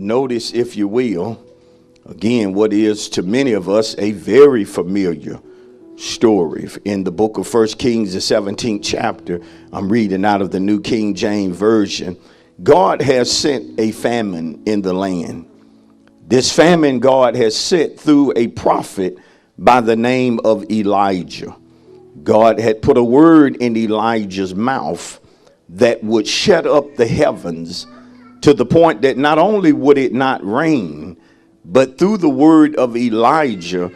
Notice, if you will, again, what is to many of us a very familiar story. In the book of 1 Kings, the 17th chapter, I'm reading out of the New King James Version. God has sent a famine in the land. This famine God has sent through a prophet by the name of Elijah. God had put a word in Elijah's mouth that would shut up the heavens to the point that not only would it not rain, but through the word of Elijah,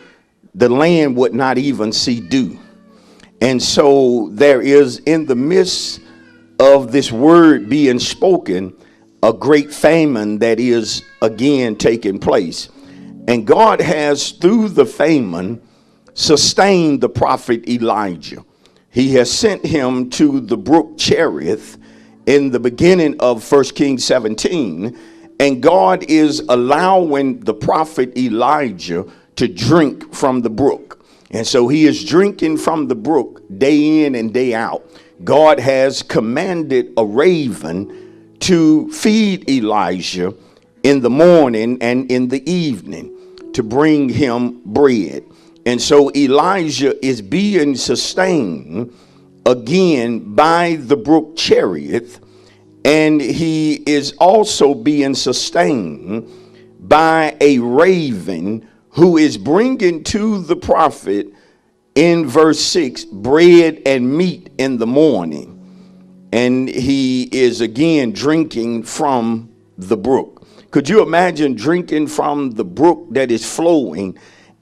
the land would not even see dew. And so there is, in the midst of this word being spoken, a great famine that is again taking place. And God has, through the famine, sustained the prophet Elijah. He has sent him to the brook Cherith in the beginning of 1 Kings 17, and God is allowing the prophet Elijah to drink from the brook. And so he is drinking from the brook day in and day out. God has commanded a raven to feed Elijah in the morning and in the evening to bring him bread. And so Elijah is being sustained again by the brook Cherith, and he is also being sustained by a raven who is bringing to the prophet, in verse 6, bread and meat in the morning. And he is again drinking from the brook. Could you imagine drinking from the brook that is flowing?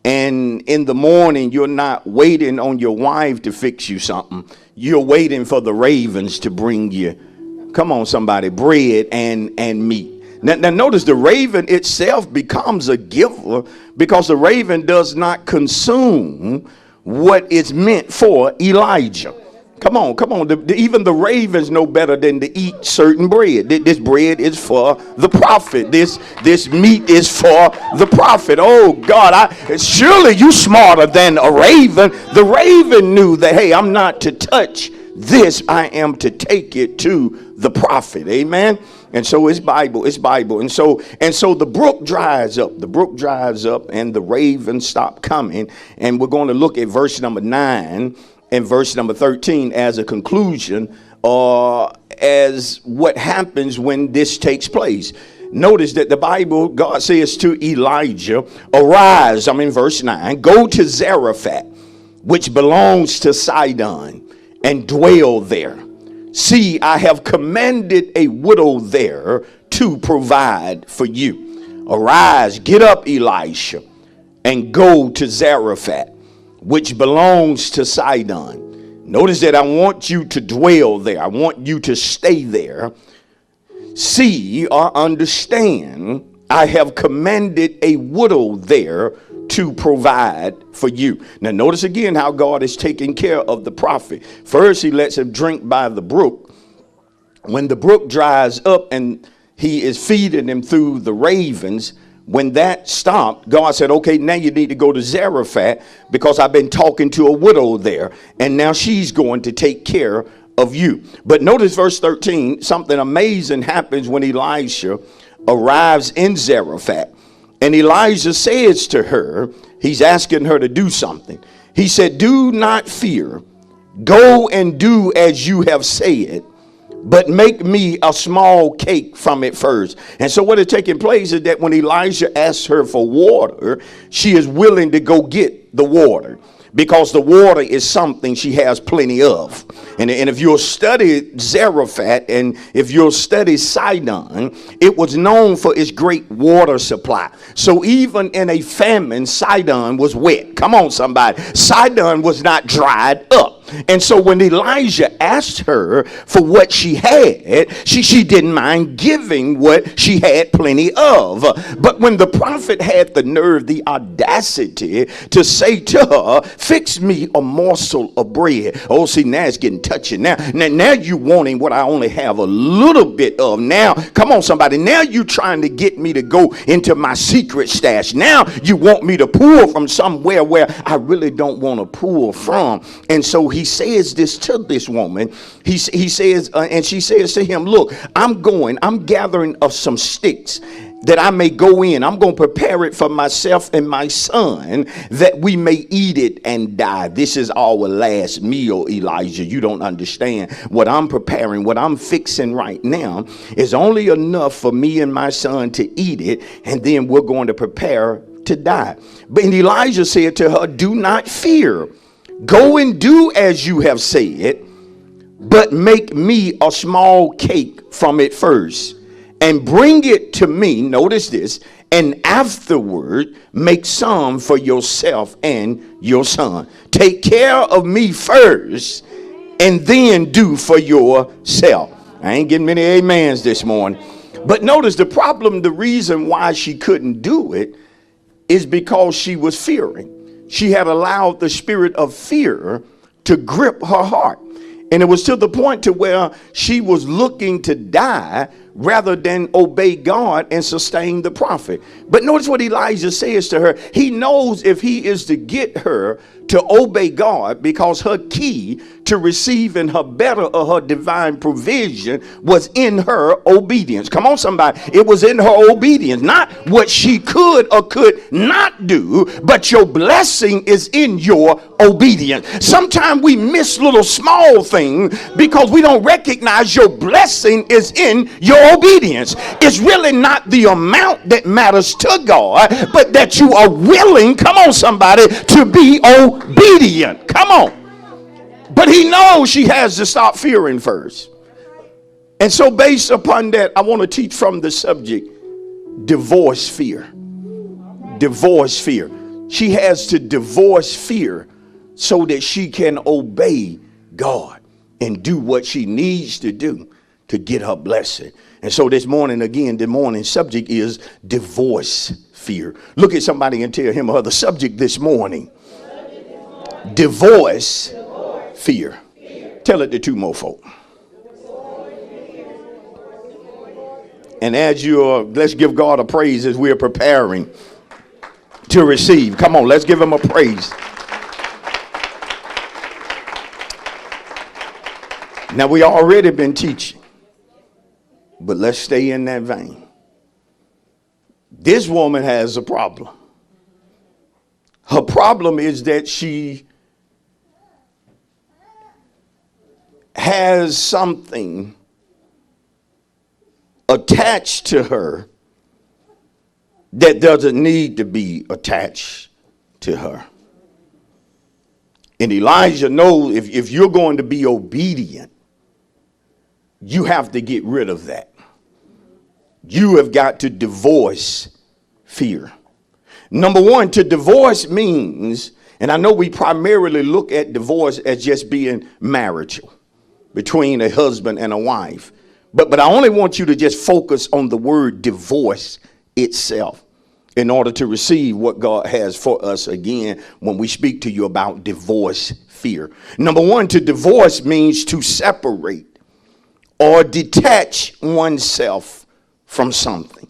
And in the morning, you're not waiting on your wife to fix you something. You're waiting for the ravens to bring you, come on somebody, bread and meat. Now notice the raven itself becomes a giver because the raven does not consume what is meant for Elijah. Come on. Even the ravens know better than to eat certain bread. This bread is for the prophet. This meat is for the prophet. Oh God, surely you smarter than a raven. The raven knew that, hey, I'm not to touch this. I am to take it to the prophet. Amen. And so it's Bible. And so the brook dries up. And the ravens stop coming. And we're going to look at verse number 9 and verse number 13 as a conclusion, as what happens when this takes place. Notice that the Bible, God says to Elijah, arise, I'm in verse 9, go to Zarephath, which belongs to Sidon, and dwell there. See, I have commanded a widow there to provide for you. Arise, get up, Elisha, and go to Zarephath, which belongs to Sidon. Notice that I want you to dwell there. I want you to stay there. See or understand, I have commanded a widow there to provide for you. Now notice again how God is taking care of the prophet. First, he lets him drink by the brook. When the brook dries up and he is feeding him through the ravens, when that stopped, God said, okay, now you need to go to Zarephath because I've been talking to a widow there, and now she's going to take care of you. But notice verse 13, something amazing happens when Elisha arrives in Zarephath. And Elijah says to her, he's asking her to do something. He said, do not fear. Go and do as you have said, but make me a small cake from it first. And so what is taking place is that when Elijah asks her for water, she is willing to go get the water, because the water is something she has plenty of. And if you'll study Zarephath and if you'll study Sidon, it was known for its great water supply. So even in a famine, Sidon was wet. Come on, somebody. Sidon was not dried up. And so when Elijah asked her for what she had, she didn't mind giving what she had plenty of. But when the prophet had the nerve, the audacity to say to her, fix me a morsel of bread. Oh, see, now it's getting touchy. Now you wanting what I only have a little bit of. Now, come on, somebody. Now you trying to get me to go into my secret stash. Now you want me to pull from somewhere where I really don't want to pull from. And so he says this to this woman. He says, and she says to him, look, I'm gathering of some sticks. that I may go in. I'm going to prepare it for myself and my son, that we may eat it and die. This is our last meal, Elijah. You don't understand. What I'm preparing, what I'm fixing right now is only enough for me and my son to eat it, and then we're going to prepare to die. But Elijah said to her, do not fear. Go and do as you have said, but make me a small cake from it first, and bring it to me. Notice this. And afterward, make some for yourself and your son. Take care of me first, and then do for yourself. I ain't getting many amens this morning. But notice the problem, the reason why she couldn't do it is because she was fearing. She had allowed the spirit of fear to grip her heart. And it was to the point to where she was looking to die rather than obey God and sustain the prophet. But notice what Elijah says to her. He knows if he is to get her to obey God, because her key to receiving her better or her divine provision was in her obedience. Come on, somebody. It was in her obedience, not what she could or could not do, but your blessing is in your obedience. Sometimes we miss little small things because we don't recognize your blessing is in your obedience. It's really not the amount that matters to God, but that you are willing, come on somebody, to be obedient. Come on. But he knows she has to stop fearing first. And so based upon that, I want to teach from the subject, divorce fear. Divorce fear. She has to divorce fear so that she can obey God and do what she needs to do to get her blessing. And so this morning, again, the morning subject is divorce fear. Look at somebody and tell him or her the subject this morning. Divorce fear. Tell it to two more folk. And as let's give God a praise as we're preparing to receive. Come on, let's give him a praise. Now, we already been teaching, but let's stay in that vein. This woman has a problem. Her problem is that she has something attached to her that doesn't need to be attached to her. And Elijah knows if you're going to be obedient, you have to get rid of that. You have got to divorce fear. Number one, to divorce means, and I know we primarily look at divorce as just being marital between a husband and a wife. But I only want you to just focus on the word divorce itself in order to receive what God has for us again when we speak to you about divorce fear. Number one, to divorce means to separate or detach oneself from something.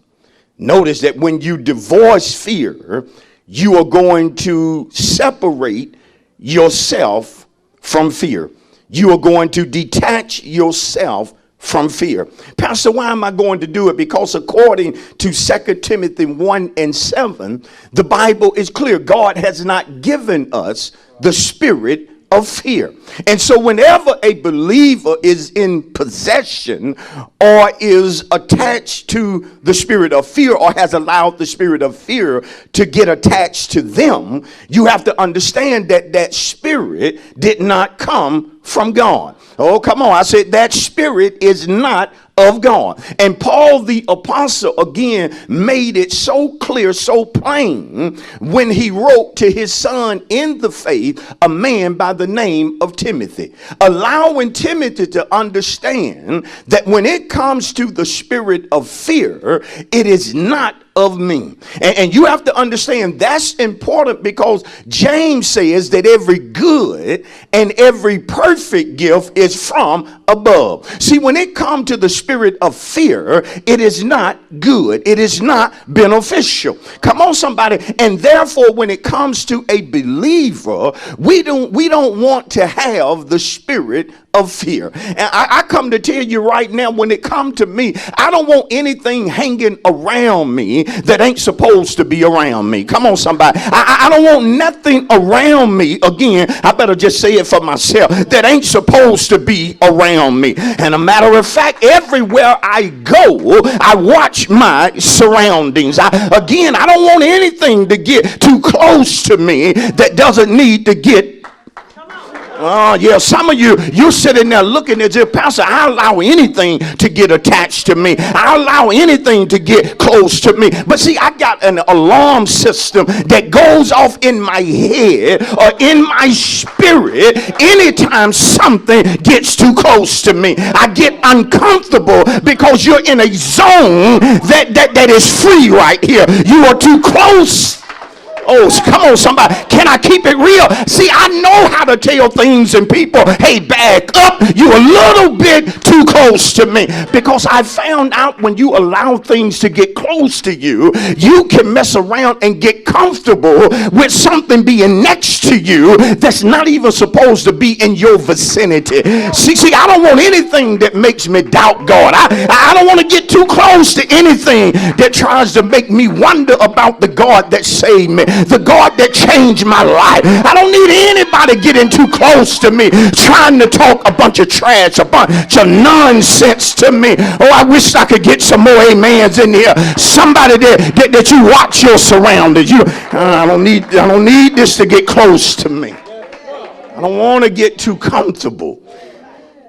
Notice that when you divorce fear, you are going to separate yourself from fear. You are going to detach yourself from fear. Pastor, why am I going to do it? Because according to 2 Timothy 1:7, the Bible is clear. God has not given us the spirit of fear. And so whenever a believer is in possession or is attached to the spirit of fear or has allowed the spirit of fear to get attached to them, you have to understand that that spirit did not come from God. Oh, come on. I said that spirit is not of God. And Paul the apostle again made it so clear, so plain when he wrote to his son in the faith, a man by the name of Timothy, allowing Timothy to understand that when it comes to the spirit of fear, it is not of me. And you have to understand that's important because James says that every good and every perfect gift is from above. See, when it comes to the spirit of fear, it is not good. It is not beneficial. Come on, somebody. And therefore, when it comes to a believer, we don't want to have the spirit of fear. And I come to tell you right now, when it comes to me, I don't want anything hanging around me that ain't supposed to be around me. Come on, somebody. I don't want nothing around me, again, I better just say it for myself, that ain't supposed to be around me. And a matter of fact, everywhere I go, I watch my surroundings. I don't want anything to get too close to me that doesn't need to get. Oh, yeah, some of you're sitting there looking as if, Pastor, I allow anything to get attached to me. I allow anything to get close to me. But see, I got an alarm system that goes off in my head or in my spirit anytime something gets too close to me. I get uncomfortable because you're in a zone that is free right here. You are too close. Oh, come on, somebody. Can I keep it real? See, I know how to tell things and people, hey, back up. You a little bit too close to me. Because I found out when you allow things to get close to you, you can mess around and get comfortable with something being next to you that's not even supposed to be in your vicinity. See, I don't want anything that makes me doubt God. I don't want to get too close to anything that tries to make me wonder about the God that saved me, the God that changed my life. I don't need anybody getting too close to me, trying to talk a bunch of trash, a bunch of nonsense to me. Oh, I wish I could get some more amens in here. Somebody that you watch your surroundings. I don't need this to get close to me. I don't want to get too comfortable.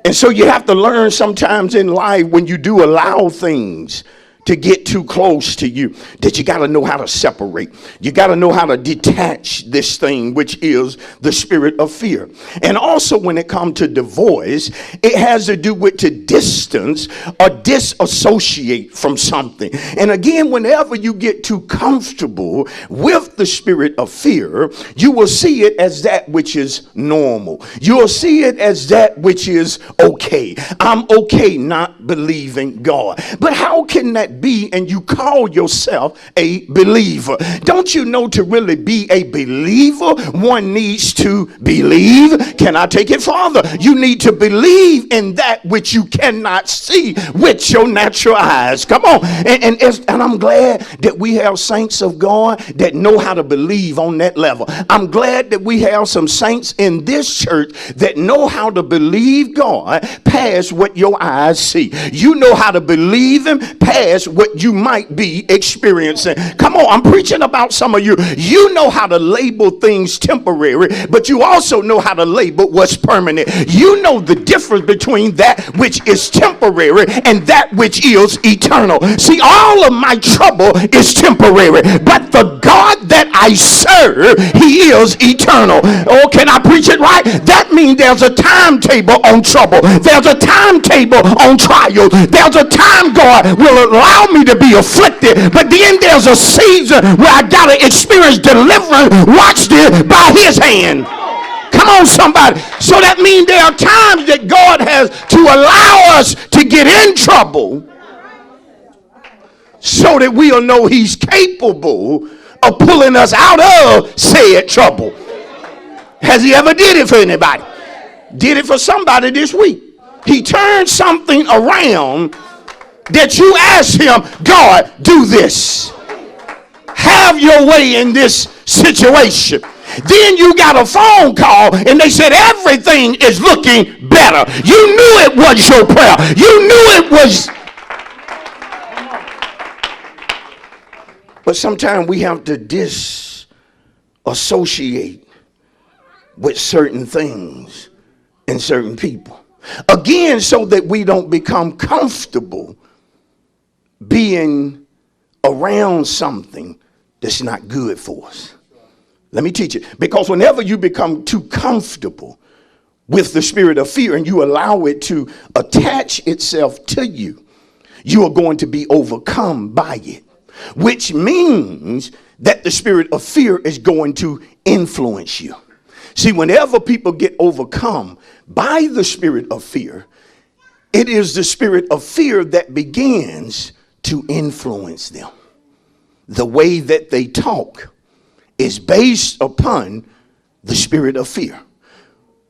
And so you have to learn sometimes in life, when you do allow things to get too close to you, that you got to know how to separate. You got to know how to detach this thing, which is the spirit of fear. And also when it comes to divorce, it has to do with to distance or disassociate from something. And again, whenever you get too comfortable with the spirit of fear, you will see it as that which is normal. You will see it as that which is okay. I'm okay not believing God. But how can that be and you call yourself a believer? Don't you know to really be a believer, one needs to believe? Can I take it farther? You need to believe in that which you cannot see with your natural eyes. Come on. And I'm glad that we have saints of God that know how to believe on that level. I'm glad that we have some saints in this church that know how to believe God past what your eyes see. You know how to believe Him past what you might be experiencing. Come on, I'm preaching about some of you. You know how to label things temporary, but you also know how to label what's permanent. You know the difference between that which is temporary and that which is eternal. See, all of my trouble is temporary, but the God that I serve, He is eternal. Oh, can I preach it right? That means there's a timetable on trouble. There's a timetable on trials. There's a time God will allow me to be afflicted, but then there's a season where I gotta experience deliverance, watch this, by His hand. Come on, somebody. So that means there are times that God has to allow us to get in trouble so that we'll know He's capable of pulling us out of said trouble. Has He ever did it for anybody? Did it for somebody this week. He turned something around that you ask Him, God, do this. Have your way in this situation. Then you got a phone call and they said everything is looking better. You knew it was your prayer. You knew it was. But sometimes we have to disassociate with certain things and certain people. Again, so that we don't become comfortable being around something that's not good for us. Let me teach it. Because whenever you become too comfortable with the spirit of fear and you allow it to attach itself to you, you are going to be overcome by it, which means that the spirit of fear is going to influence you. See, whenever people get overcome by the spirit of fear, it is the spirit of fear that begins to influence them. The way that they talk is based upon the spirit of fear.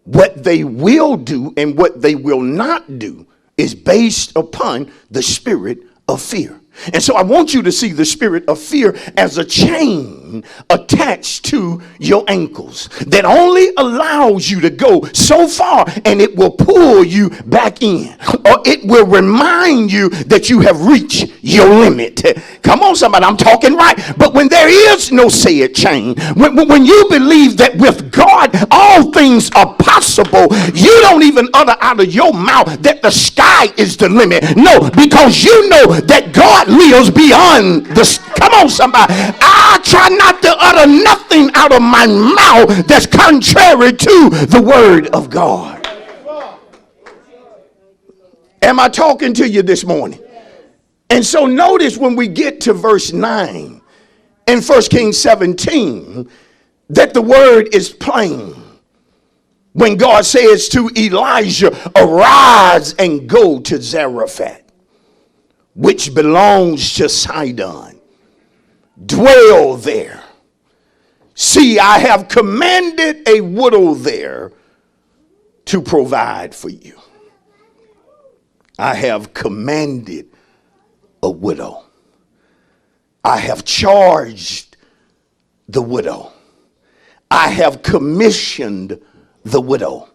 what they will do and what they will not do is based upon the spirit of fear. And so I want you to see the spirit of fear as a chain attached to your ankles that only allows you to go so far, and it will pull you back in, or it will remind you that you have reached your limit. Come on, somebody, I'm talking right. But when there is no said chain, when you believe that with God all things are possible, you don't even utter out of your mouth that the sky is the limit. No, because you know that God lives beyond the. Come on, somebody. I try not to utter nothing out of my mouth that's contrary to the word of God. Am I talking to you this morning? And so notice when we get to verse 9 in 1 Kings 17 that the word is plain. When God says to Elijah, arise and go to Zarephath, which belongs to Sidon. Dwell there. See, I have commanded a widow there to provide for you. I have commanded a widow. I have charged the widow. I have commissioned the widow.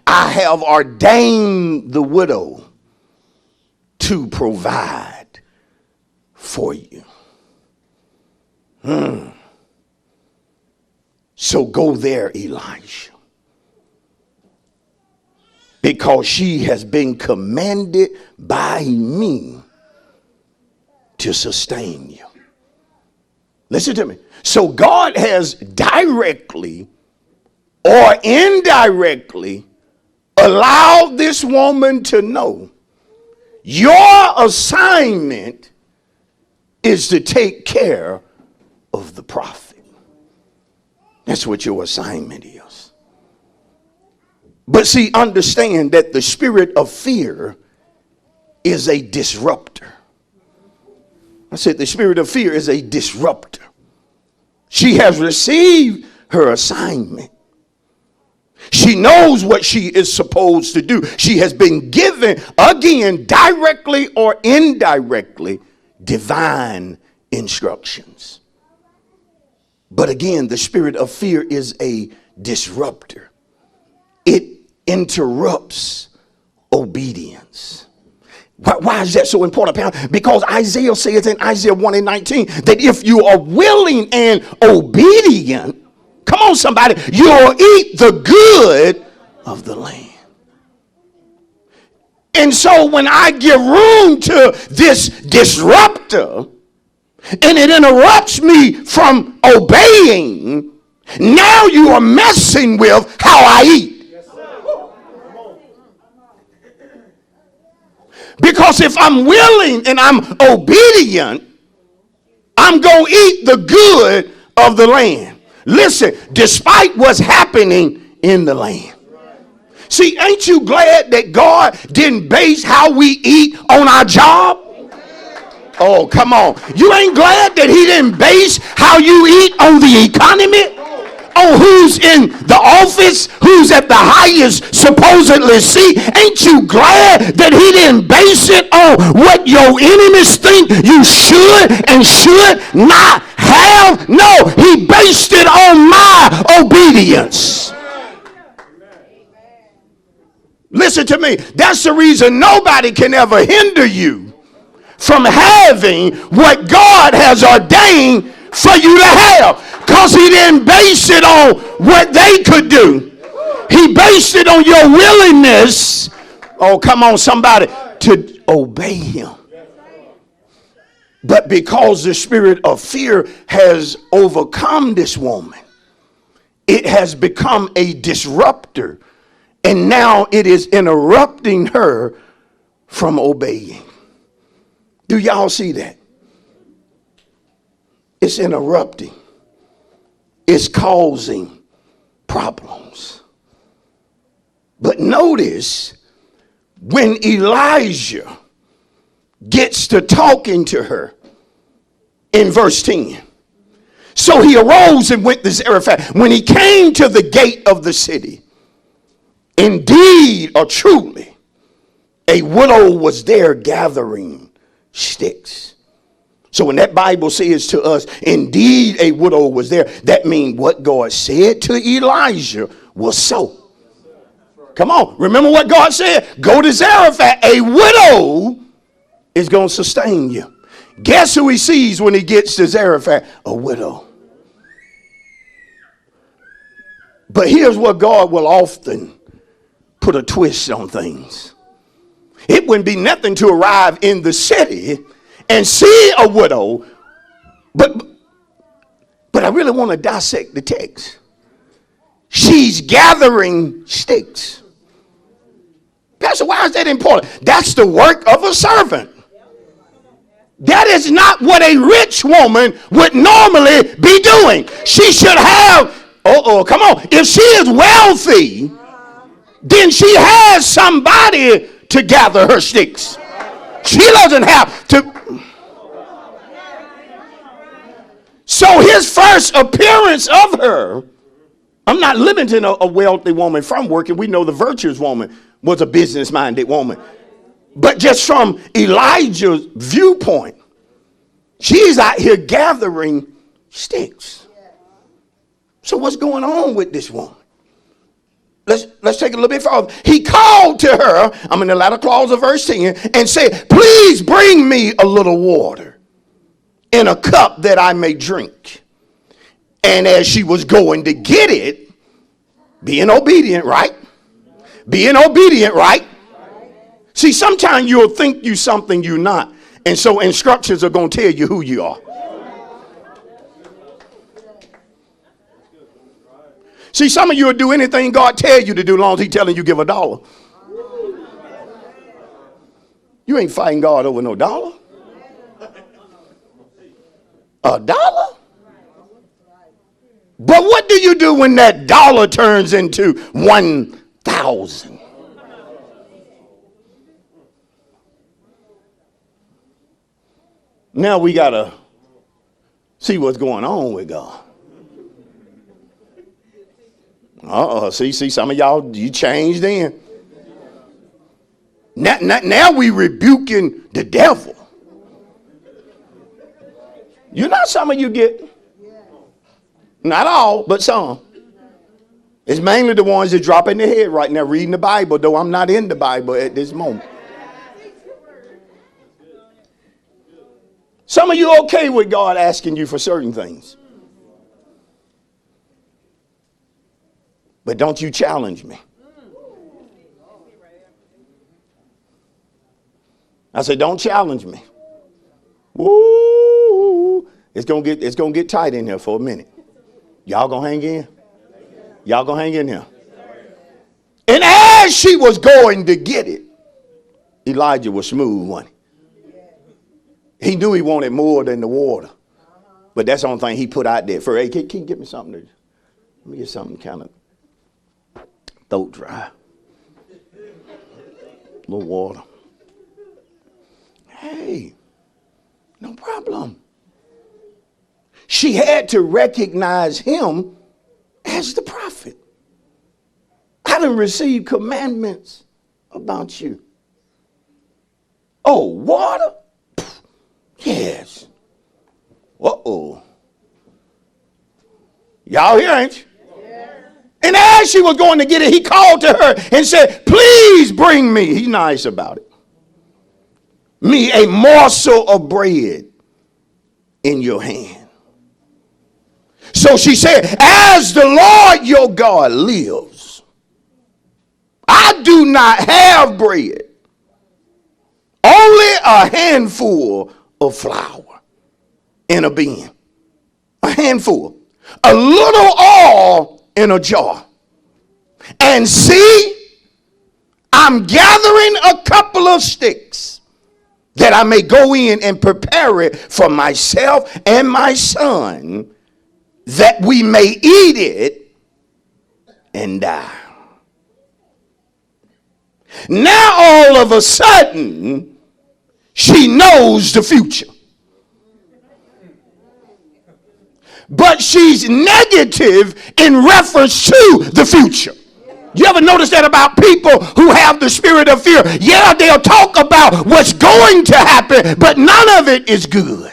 I have ordained the widow to provide for you. So go there, Elijah, because she has been commanded by me to sustain you. Listen to me. So God has directly or indirectly allowed this woman to know your assignment is to take care of the prophet. That's what your assignment is. But see, understand that the spirit of fear is a disruptor. I said the spirit of fear is a disruptor. She has received her assignment. She knows what she is supposed to do. She has been given, again, directly or indirectly, divine instructions. But again, the spirit of fear is a disruptor. It interrupts obedience. Why is that so important? Because Isaiah says in Isaiah 1:19 that if you are willing and obedient, come on, somebody, you'll eat the good of the land. And so when I give room to this disruptor and it interrupts me from obeying, now you are messing with how I eat. Because if I'm willing and I'm obedient, I'm going to eat the good of the land. Listen, despite what's happening in the land. See, ain't you glad that God didn't base how we eat on our job? Oh, come on. You ain't glad that he didn't base how you eat on the economy? On who's in the office, who's at the highest supposedly seat? Ain't you glad that he didn't base it on what your enemies think you should and should not have? No, he based it on my obedience. Listen to me. That's the reason nobody can ever hinder you from having what God has ordained for you to have. Because he didn't base it on what they could do. He based it on your willingness, oh, come on, somebody, to obey him. But because the spirit of fear has overcome this woman, it has become a disruptor. And now it is interrupting her from obeying. Do y'all see that? It's interrupting. It's causing problems. But notice when Elijah gets to talking to her in verse 10. So he arose and went to Zarephath. When he came to the gate of the city, Indeed or truly, a widow was there gathering sticks. So when that Bible says to us, indeed a widow was there, that means what God said to Elijah was so. Come on, remember what God said? Go to Zarephath. A widow is going to sustain you. Guess who he sees when he gets to Zarephath? A widow. But here's what God will often put a twist on things. It wouldn't be nothing to arrive in the city and see a widow, but I really want to dissect the text. She's gathering sticks. Pastor, why is that important? That's the work of a servant. That is not what a rich woman would normally be doing. She should have, come on. If she is wealthy, then she has somebody to gather her sticks. She doesn't have to. So his first appearance of her, I'm not limiting a wealthy woman from working. We know the virtuous woman was a business-minded woman. But just from Elijah's viewpoint, she's out here gathering sticks. So what's going on with this woman? Let's take it a little bit further. He called to her, I'm in the latter clause of verse 10, and said, please bring me a little water in a cup that I may drink. And as she was going to get it, being obedient, right? Being obedient, right? See, sometimes you'll think you something you're not. And so instructions are going to tell you who you are. See, some of you will do anything God tells you to do as long as he's telling you give $1. You ain't fighting God over no dollar. $1? But what do you do when that dollar turns into 1,000? Now we got to see what's going on with God. See, some of y'all, you changed in. Now we rebuking the devil. You know some of you get, not all, but some. It's mainly the ones that drop in their head right now reading the Bible, though I'm not in the Bible at this moment. Some of you okay with God asking you for certain things. But don't you challenge me. I said, don't challenge me. Woo! It's gonna get tight in here for a minute. Y'all gonna hang in? Y'all gonna hang in here? And as she was going to get it, Elijah was smooth, wasn't he? He knew he wanted more than the water. But that's the only thing he put out there for, hey, can you get me something? Let me get something kind of throat dry. A little water. Hey, no problem. She had to recognize him as the prophet. I done received commandments about you. Oh, water? Yes. Uh-oh. Y'all here, ain't you? And as she was going to get it, he called to her and said, please bring me, he's nice about it, me a morsel of bread in your hand. So she said, as the Lord your God lives, I do not have bread, only a handful of flour in a bin. A handful. A little oil in a jar. And see, I'm gathering a couple of sticks that I may go in and prepare it for myself and my son, that we may eat it and die. Now all of a sudden, she knows the future. But she's negative in reference to the future. You ever notice that about people who have the spirit of fear? Yeah, they'll talk about what's going to happen, but none of it is good.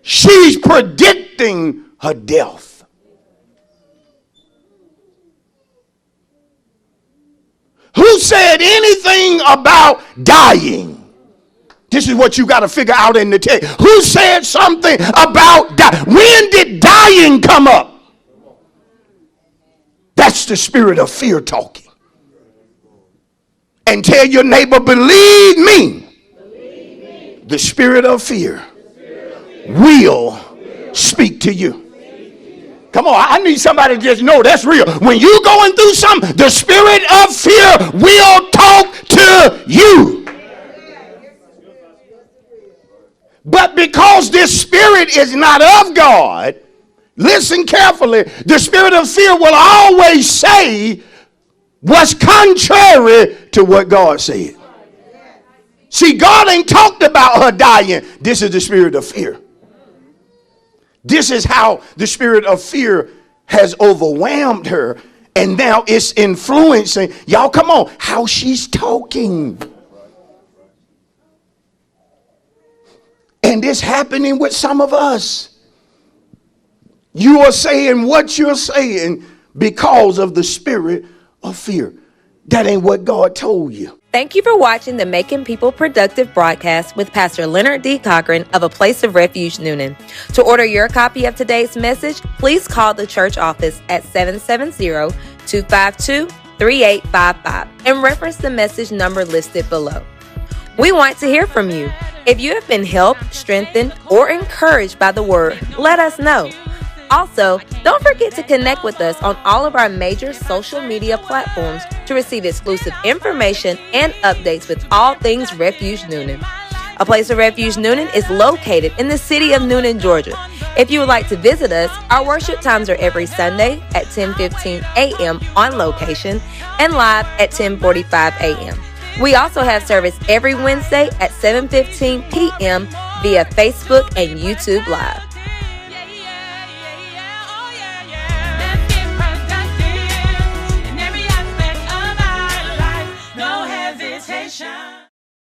She's predicting her death. Who said anything about dying? This is what you got to figure out in the text. Who said something about dying? When did dying come up? That's the spirit of fear talking. And tell your neighbor, believe me, the spirit of fear will speak to you. Come on, I need somebody to just know that's real. When you're going through something, the spirit of fear will talk to you. But because this spirit is not of God, listen carefully, the spirit of fear will always say what's contrary to what God said. See, God ain't talked about her dying. This is the spirit of fear. This is how the spirit of fear has overwhelmed her. And now it's influencing, y'all come on, how she's talking. And it's happening with some of us. You are saying what you're saying because of the spirit of fear. That ain't what God told you. Thank you for watching the Making People Productive broadcast with Pastor Leonard D. Cochran of A Place of Refuge, Noonan. To order your copy of today's message, please call the church office at 770-252-3855 and reference the message number listed below. We want to hear from you. If you have been helped, strengthened, or encouraged by the word, let us know. Also, don't forget to connect with us on all of our major social media platforms to receive exclusive information and updates with all things Refuge Noonan. A Place of Refuge Noonan is located in the city of Noonan, Georgia. If you would like to visit us, our worship times are every Sunday at 10:15 a.m. on location and live at 10:45 a.m. We also have service every Wednesday at 7:15 p.m. via Facebook and YouTube Live.